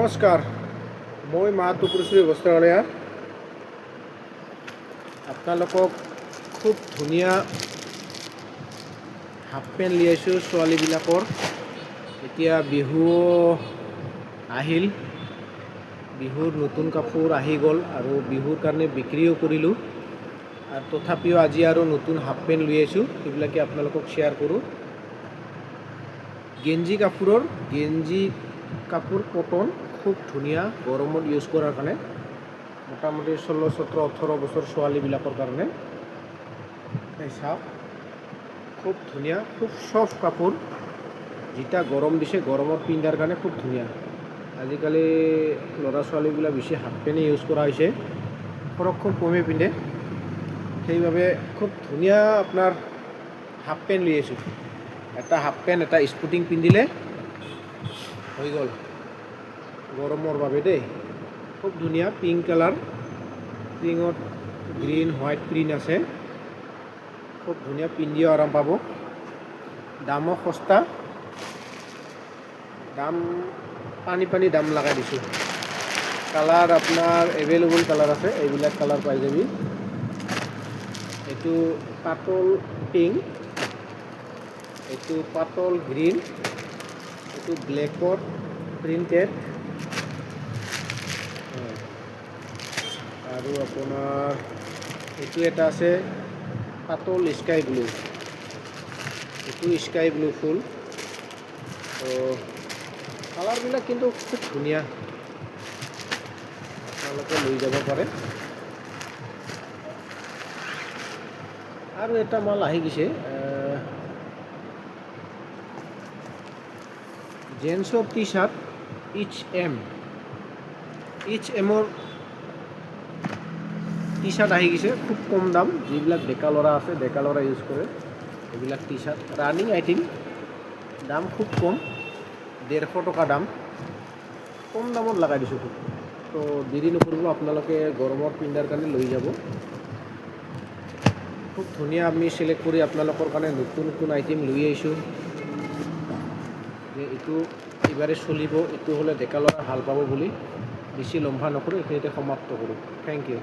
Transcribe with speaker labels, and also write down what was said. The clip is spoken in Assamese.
Speaker 1: নমস্কাৰ, মই মাতুপুৰশ্ৰী বস্ত্ৰালয়া। আপোনালোকক খুব ধুনীয়া হাফ পেণ্ট লিয়াইছোঁ ছোৱালীবিলাকৰ। এতিয়া বিহু আহিল, বিহুৰ নতুন কাপোৰ আহি গ'ল আৰু বিহুৰ কাৰণে বিক্ৰীও কৰিলোঁ। আৰু তথাপিও আজি আৰু নতুন হাফ পেণ্ট লৈ আহিছোঁ, সেইবিলাকে আপোনালোকক শ্বেয়াৰ কৰোঁ। গেঞ্জি কাপোৰ কটন, খুব ধুনীয়া গৰমত ইউজ কৰাৰ কাৰণে, মোটামুটি 16, 17, 18 বছৰ ছোৱালীবিলাকৰ কাৰণে। এই চাওক, খুব ধুনীয়া, খুব চফ্ট কাপোৰ, যেতিয়া গৰম দিছে গৰমত পিন্ধাৰ কাৰণে খুব ধুনীয়া। আজিকালি ল'ৰা ছোৱালীবিলাক বেছি হাফ পেণ্ট ইউজ কৰা হৈছে, ফৰক খুব কমেই পিন্ধে, সেইবাবে খুব ধুনীয়া আপোনাৰ হাফ পেণ্ট লৈ আহিছোঁ। এটা হাফ পেণ্ট, এটা স্পৰ্টিং পিন্ধিলে হৈ গ'ল গৰমৰ বাবে দেই। খুব ধুনীয়া পিংক কালাৰ, পিংকত গ্ৰীণ হোৱাইট প্ৰিণ্ট আছে, খুব ধুনীয়া, পিন্ধিও আৰাম পাব। দামো সস্তা, দাম পানী দাম লগাই দিছোঁ। কালাৰ আপোনাৰ এভেইলেবল কালাৰ আছে, এইবিলাক কালাৰ পাই যাবি। এইটো পাতল পিংক, এইটো পাতল গ্ৰীণ, এইটো ব্লেকত প্ৰিণ্টেড, আৰু আপোনাৰ এইটো এটা আছে পাতল স্কাই ব্লু, এইটো স্কাই ব্লু ফুল। তো কালাৰবিলাক কিন্তু খুব ধুনীয়া, আপোনালোকে লৈ যাব পাৰে। আৰু এটা মাল আহি গৈছে, জেন্সৰ টি চাৰ্ট এইচ এমৰ টি চাৰ্ট আহি গৈছে, খুব কম দাম। যিবিলাক ডেকা ল'ৰা আছে, ডেকা ল'ৰা ইউজ কৰে এইবিলাক টি চাৰ্ট, ৰানিং আইটেম, দাম খুব কম, 150 টকা দাম, কম দামত লগাই দিছোঁ খুব। তো দেৰি নকৰিব, আপোনালোকে গৰমত পিন্ধাৰ কাৰণে লৈ যাব। খুব ধুনীয়া আমি চিলেক্ট কৰি আপোনালোকৰ কাৰণে নতুন নতুন আইটেম লৈ আহিছোঁ, যে এইটো এইবাৰে চলিব, এইটো হ'লে ডেকা ল'ৰা ভাল পাব বুলি। বেছি লম্বা নকৰোঁ, এইখিনিতে সমাপ্ত কৰোঁ। Thank U.